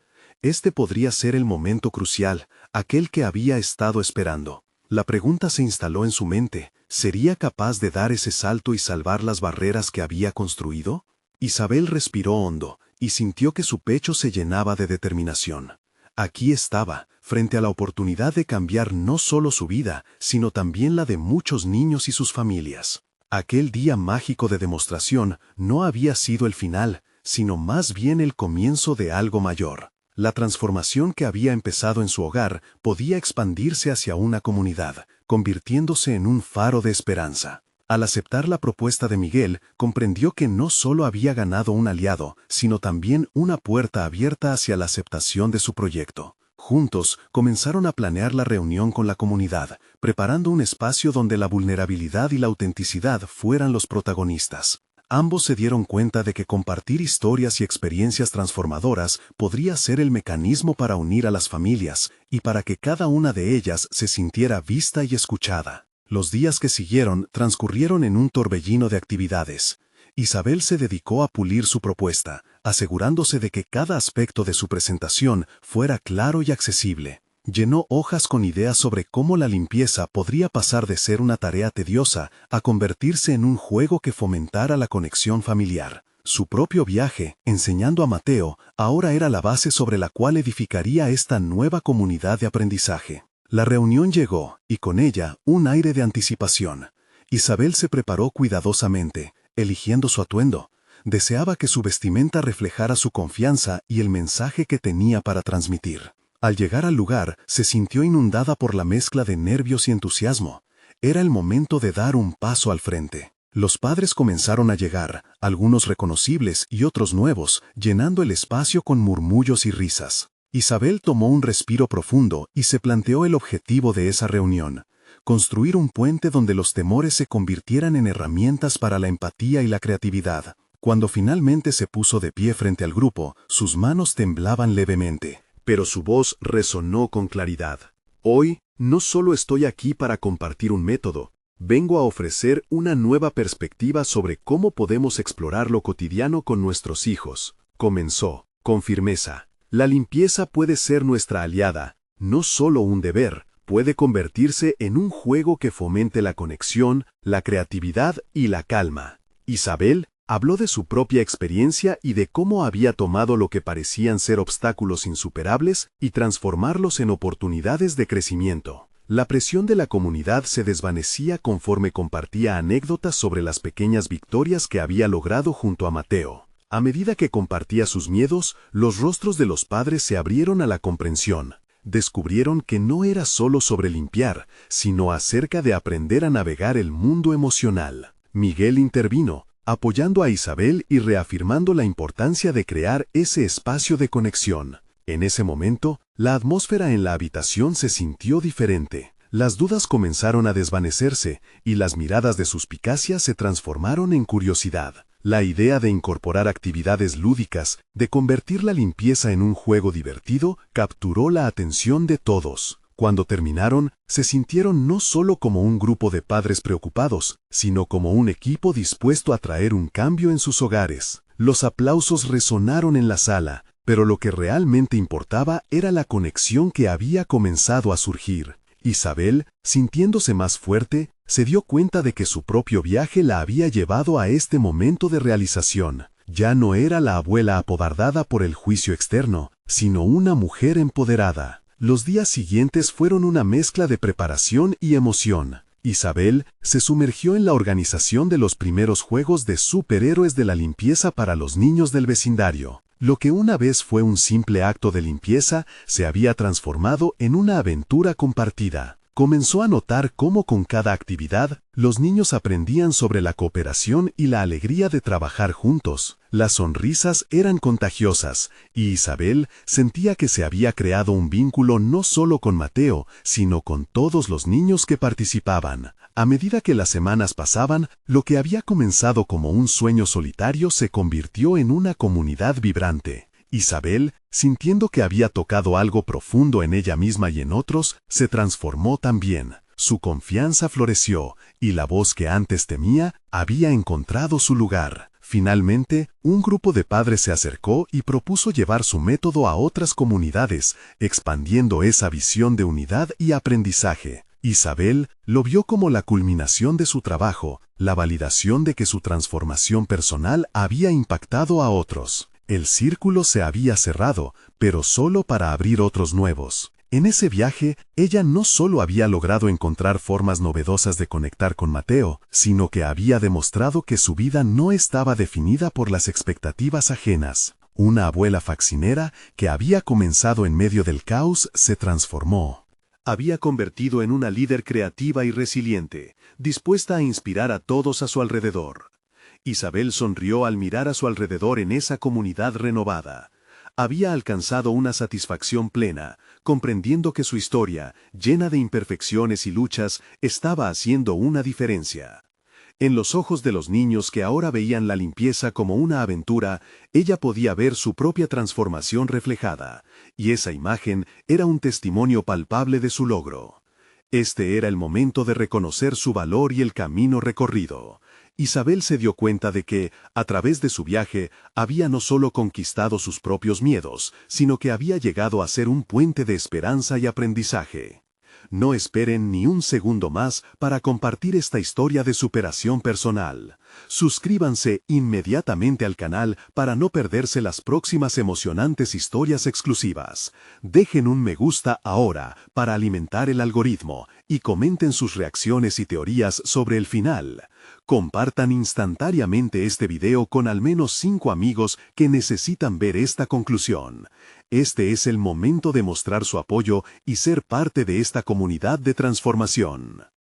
Este podría ser el momento crucial, aquel que había estado esperando. La pregunta se instaló en su mente. ¿Sería capaz de dar ese salto y salvar las barreras que había construido? Isabel respiró hondo y sintió que su pecho se llenaba de determinación. Aquí estaba, frente a la oportunidad de cambiar no solo su vida, sino también la de muchos niños y sus familias. Aquel día mágico de demostración no había sido el final, sino más bien el comienzo de algo mayor. La transformación que había empezado en su hogar podía expandirse hacia una comunidad, convirtiéndose en un faro de esperanza. Al aceptar la propuesta de Miguel, comprendió que no solo había ganado un aliado, sino también una puerta abierta hacia la aceptación de su proyecto. Juntos, comenzaron a planear la reunión con la comunidad, preparando un espacio donde la vulnerabilidad y la autenticidad fueran los protagonistas. Ambos se dieron cuenta de que compartir historias y experiencias transformadoras podría ser el mecanismo para unir a las familias y para que cada una de ellas se sintiera vista y escuchada. Los días que siguieron transcurrieron en un torbellino de actividades. Isabel se dedicó a pulir su propuesta, asegurándose de que cada aspecto de su presentación fuera claro y accesible. Llenó hojas con ideas sobre cómo la limpieza podría pasar de ser una tarea tediosa a convertirse en un juego que fomentara la conexión familiar. Su propio viaje, enseñando a Mateo, ahora era la base sobre la cual edificaría esta nueva comunidad de aprendizaje. La reunión llegó, y con ella un aire de anticipación. Isabel se preparó cuidadosamente, eligiendo su atuendo. Deseaba que su vestimenta reflejara su confianza y el mensaje que tenía para transmitir. Al llegar al lugar, se sintió inundada por la mezcla de nervios y entusiasmo. Era el momento de dar un paso al frente. Los padres comenzaron a llegar, algunos reconocibles y otros nuevos, llenando el espacio con murmullos y risas. Isabel tomó un respiro profundo y se planteó el objetivo de esa reunión: construir un puente donde los temores se convirtieran en herramientas para la empatía y la creatividad. Cuando finalmente se puso de pie frente al grupo, sus manos temblaban levemente. Pero su voz resonó con claridad. Hoy, no solo estoy aquí para compartir un método, vengo a ofrecer una nueva perspectiva sobre cómo podemos explorar lo cotidiano con nuestros hijos. Comenzó, con firmeza. La limpieza puede ser nuestra aliada, no solo un deber, puede convertirse en un juego que fomente la conexión, la creatividad y la calma. Isabel habló de su propia experiencia y de cómo había tomado lo que parecían ser obstáculos insuperables y transformarlos en oportunidades de crecimiento. La presión de la comunidad se desvanecía conforme compartía anécdotas sobre las pequeñas victorias que había logrado junto a Mateo. A medida que compartía sus miedos, los rostros de los padres se abrieron a la comprensión. Descubrieron que no era solo sobre limpiar, sino acerca de aprender a navegar el mundo emocional. Miguel intervino, apoyando a Isabel y reafirmando la importancia de crear ese espacio de conexión. En ese momento, la atmósfera en la habitación se sintió diferente. Las dudas comenzaron a desvanecerse y las miradas de suspicacia se transformaron en curiosidad. La idea de incorporar actividades lúdicas, de convertir la limpieza en un juego divertido, capturó la atención de todos. Cuando terminaron, se sintieron no solo como un grupo de padres preocupados, sino como un equipo dispuesto a traer un cambio en sus hogares. Los aplausos resonaron en la sala, pero lo que realmente importaba era la conexión que había comenzado a surgir. Isabel, sintiéndose más fuerte, se dio cuenta de que su propio viaje la había llevado a este momento de realización. Ya no era la abuela apobardada por el juicio externo, sino una mujer empoderada. Los días siguientes fueron una mezcla de preparación y emoción. Isabel se sumergió en la organización de los primeros juegos de superhéroes de la limpieza para los niños del vecindario. Lo que una vez fue un simple acto de limpieza se había transformado en una aventura compartida. Comenzó a notar cómo con cada actividad, los niños aprendían sobre la cooperación y la alegría de trabajar juntos. Las sonrisas eran contagiosas, y Isabel sentía que se había creado un vínculo no solo con Mateo, sino con todos los niños que participaban. A medida que las semanas pasaban, lo que había comenzado como un sueño solitario se convirtió en una comunidad vibrante. Isabel, sintiendo que había tocado algo profundo en ella misma y en otros, se transformó también. Su confianza floreció, y la voz que antes temía había encontrado su lugar. Finalmente, un grupo de padres se acercó y propuso llevar su método a otras comunidades, expandiendo esa visión de unidad y aprendizaje. Isabel lo vio como la culminación de su trabajo, la validación de que su transformación personal había impactado a otros. El círculo se había cerrado, pero solo para abrir otros nuevos. En ese viaje, ella no solo había logrado encontrar formas novedosas de conectar con Mateo, sino que había demostrado que su vida no estaba definida por las expectativas ajenas. Una abuela faccinera que había comenzado en medio del caos se transformó. Había convertido en una líder creativa y resiliente, dispuesta a inspirar a todos a su alrededor. Isabel sonrió al mirar a su alrededor en esa comunidad renovada. Había alcanzado una satisfacción plena, comprendiendo que su historia, llena de imperfecciones y luchas, estaba haciendo una diferencia. En los ojos de los niños que ahora veían la limpieza como una aventura, ella podía ver su propia transformación reflejada, y esa imagen era un testimonio palpable de su logro. Este era el momento de reconocer su valor y el camino recorrido. Isabel se dio cuenta de que, a través de su viaje, había no solo conquistado sus propios miedos, sino que había llegado a ser un puente de esperanza y aprendizaje. No esperen ni un segundo más para compartir esta historia de superación personal. Suscríbanse inmediatamente al canal para no perderse las próximas emocionantes historias exclusivas. Dejen un me gusta ahora para alimentar el algoritmo y comenten sus reacciones y teorías sobre el final. Compartan instantáneamente este video con al menos 5 amigos que necesitan ver esta conclusión. Este es el momento de mostrar su apoyo y ser parte de esta comunidad de transformación.